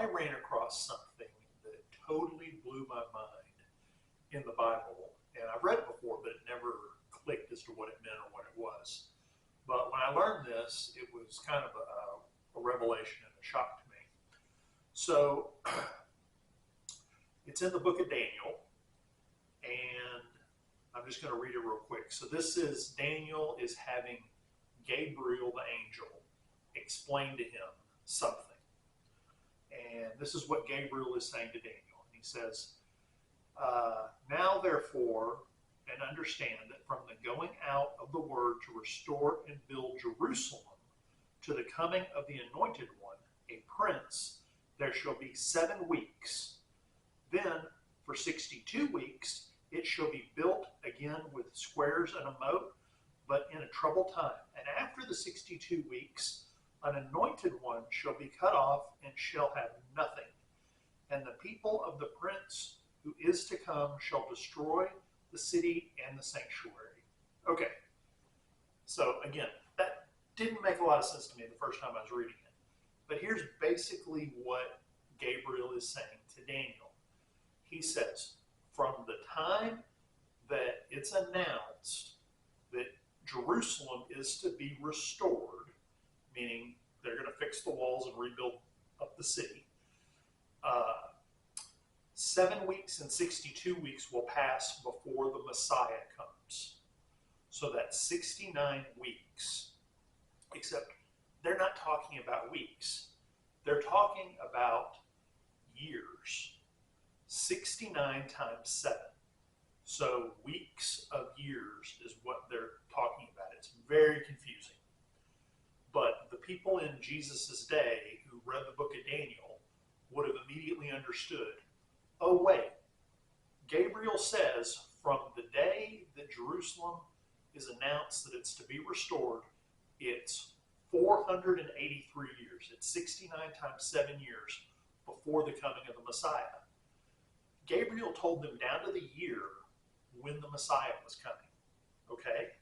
I ran across something that totally blew my mind in the Bible. And I've read it before, but it never clicked as to what it meant or what it was. But when I learned this, it was kind of a revelation and a shock to me. So it's in the book of Daniel, and I'm just going to read it real quick. So this is Daniel is having Gabriel the angel explain to him something. And this is what Gabriel is saying to Daniel. He says, now therefore, and understand that from the going out of the word to restore and build Jerusalem to the coming of the anointed one, a prince, there shall be 7 weeks. Then for 62 weeks it shall be built again with squares and a moat, but in a troubled time. And after the 62 weeks, an anointed one shall be cut off and shall have nothing. And the people of the prince who is to come shall destroy the city and the sanctuary. Okay, so again, that didn't make a lot of sense to me the first time I was reading it. But here's basically what Gabriel is saying to Daniel. He says, from the time that it's announced that Jerusalem is to be restored, meaning they're going to fix the walls and rebuild up the city, 7 weeks and 62 weeks will pass before the Messiah comes. So that's 69 weeks. Except they're not talking about weeks. They're talking about years. 69 times 7. So weeks of years is what they're talking about. It's very confusing. But the people in Jesus' day who read the book of Daniel would have immediately understood, oh wait, Gabriel says from the day that Jerusalem is announced that it's to be restored, it's 483 years. It's 69 times 7 years before the coming of the Messiah. Gabriel told them down to the year when the Messiah was coming. Okay?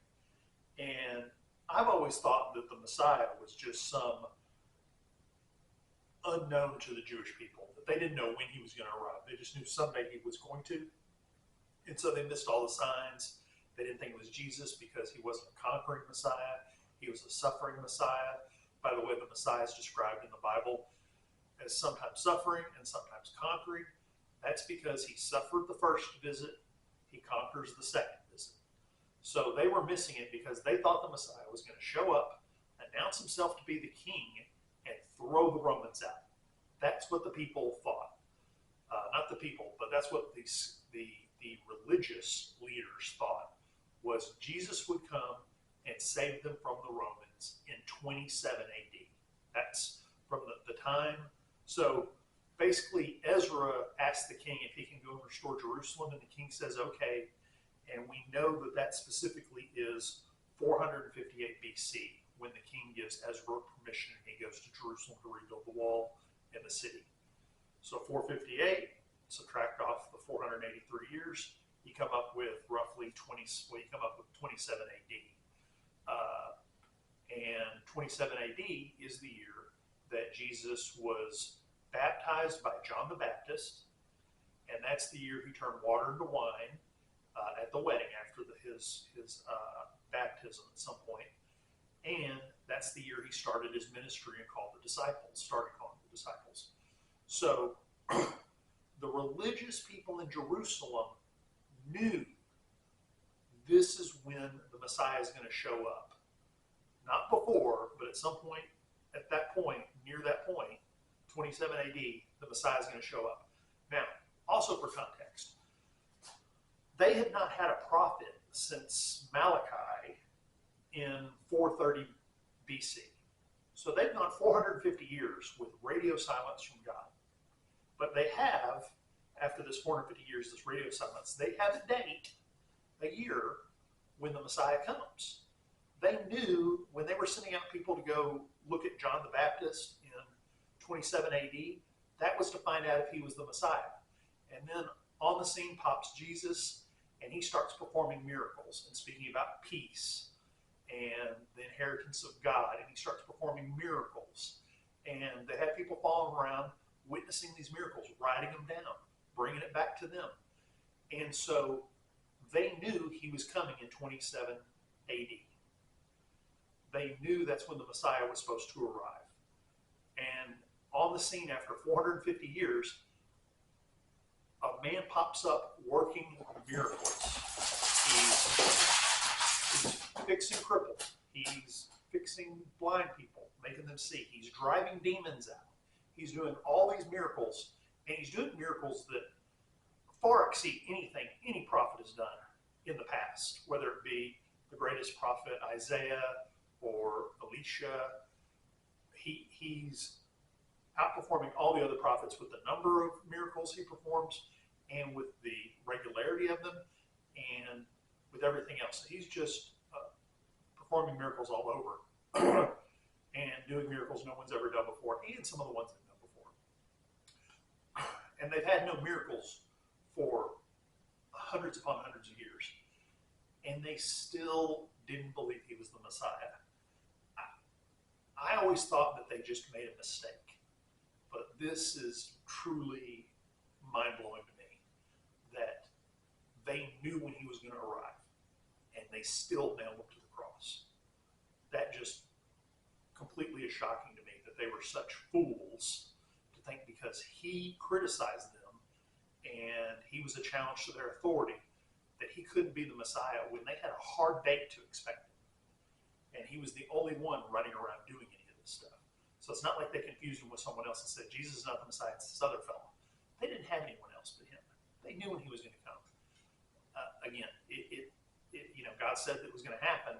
And I've always thought that the Messiah was just some unknown to the Jewish people, that they didn't know when he was going to arrive. They just knew someday he was going to. And so they missed all the signs. They didn't think it was Jesus because he wasn't a conquering Messiah. He was a suffering Messiah. By the way, the Messiah is described in the Bible as sometimes suffering and sometimes conquering. That's because he suffered the first visit, he conquers the second visit. So they were missing it because they thought the Messiah was going to show up, announce himself to be the king, and throw the Romans out. That's what the people thought. Not the people, but that's what the religious leaders thought, was Jesus would come and save them from the Romans in 27 AD. That's from the time. So basically, Ezra asked the king if he can go and restore Jerusalem, and the king says, okay. And we know that that specifically is 458 BC, when the king gives Ezra permission and he goes to Jerusalem to rebuild the wall and the city. So 458, subtract off the 483 years, you come up with roughly 27 AD. And 27 AD is the year that Jesus was baptized by John the Baptist, and that's the year he turned water into wine at the wedding after his baptism at some point. And that's the year he started his ministry and started calling the disciples. So the religious people in Jerusalem knew this is when the Messiah is going to show up. Not before, but at some point, at that point, near that point, 27 AD, the Messiah is going to show up. Now, also for context, they had not had a prophet since Malachi in 430 BC. So they've gone 450 years with radio silence from God. But they have, after this 450 years, this radio silence, they have a date, a year, when the Messiah comes. They knew when they were sending out people to go look at John the Baptist in 27 AD, that was to find out if he was the Messiah. And then on the scene pops Jesus, and he starts performing miracles and speaking about peace and the inheritance of God, and he starts performing miracles. And they had people following around witnessing these miracles, writing them down, bringing it back to them. And so they knew he was coming in 27 AD. They knew that's when the Messiah was supposed to arrive. And on the scene after 450 years, a man pops up working miracles. He's fixing cripples. He's fixing blind people, making them see. He's driving demons out. He's doing all these miracles, and he's doing miracles that far exceed anything any prophet has done in the past, whether it be the greatest prophet Isaiah or Elisha. He's outperforming all the other prophets with the number of miracles he performs and with the regularity of them and with everything else. He's just performing miracles all over and doing miracles no one's ever done before, and some of the ones they've done before. And they've had no miracles for hundreds upon hundreds of years, and they still didn't believe he was the Messiah. I always thought that they just made a mistake, but this is truly mind-blowing to me that they knew when he was going to arrive, and they still nailed him to the cross. That just completely is shocking to me that they were such fools to think because he criticized them and he was a challenge to their authority that he couldn't be the Messiah when they had a hard date to expect him. And he was the only one running around doing any of this stuff. So it's not like they confused him with someone else and said, Jesus is not the Messiah, it's this other fellow. They didn't have anyone else but him. They knew when he was going to come. Again, God said that it was going to happen,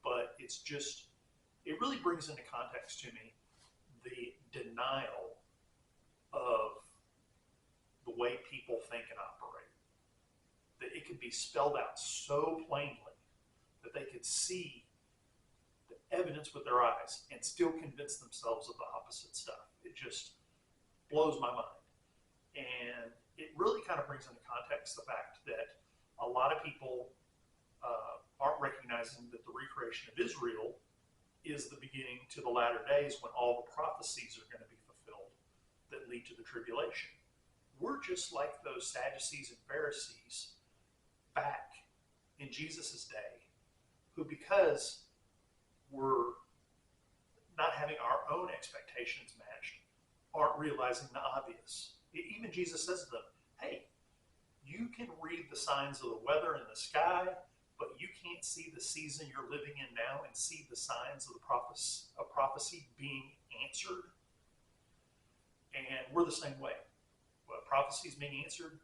but it really brings into context to me the denial of the way people think and operate. That it could be spelled out so plainly that they could see the evidence with their eyes and still convince themselves of the opposite stuff. It just blows my mind. And it really kind of brings into context the fact that a lot of people aren't recognizing that the recreation of Israel is the beginning to the latter days when all the prophecies are going to be fulfilled that lead to the tribulation. We're just like those Sadducees and Pharisees back in Jesus' day, who, because we're not having our own expectations matched, aren't realizing the obvious. Even Jesus says to them, hey, you can read the signs of the weather in the sky, but you can't see the season you're living in now and see the signs of the prophecy being answered. And we're the same way. Well, prophecy is being answered.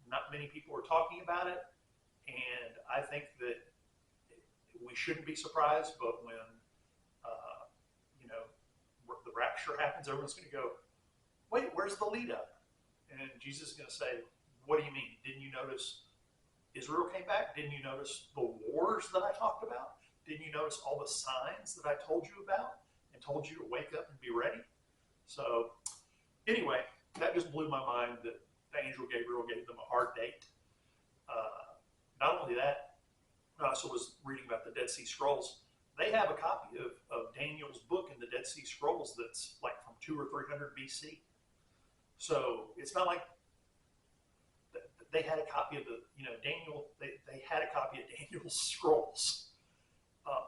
Not many people are talking about it. And I think that we shouldn't be surprised, but when the rapture happens, everyone's going to go, wait, where's the lead up? And Jesus is going to say, what do you mean? Didn't you notice Israel came back? Didn't you notice the wars that I talked about? Didn't you notice all the signs that I told you about and told you to wake up and be ready? So anyway, that just blew my mind that the Angel Gabriel gave them a hard date. Not only that, I also was reading about the Dead Sea Scrolls. They have a copy of Daniel's book in the Dead Sea Scrolls that's like from 200 or 300 BC. So it's not like they had a copy of Daniel. They had a copy of Daniel's scrolls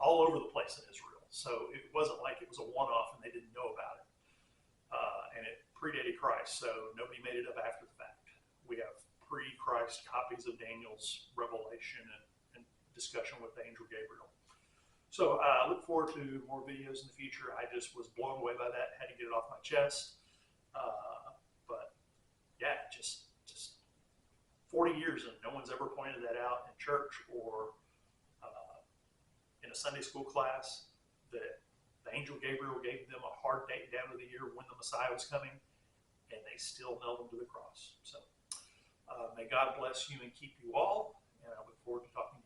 all over the place in Israel. So it wasn't like it was a one-off and they didn't know about it. And it predated Christ, so nobody made it up after the fact. We have pre-Christ copies of Daniel's revelation and discussion with the Angel Gabriel. So I look forward to more videos in the future. I just was blown away by that. Had to get it off my chest. But yeah, just 40 years and no one's ever pointed that out in church or in a Sunday school class, that the Angel Gabriel gave them a hard date down to the year when the Messiah was coming, and they still nailed him to the cross. So may God bless you and keep you all, and I look forward to talking to you.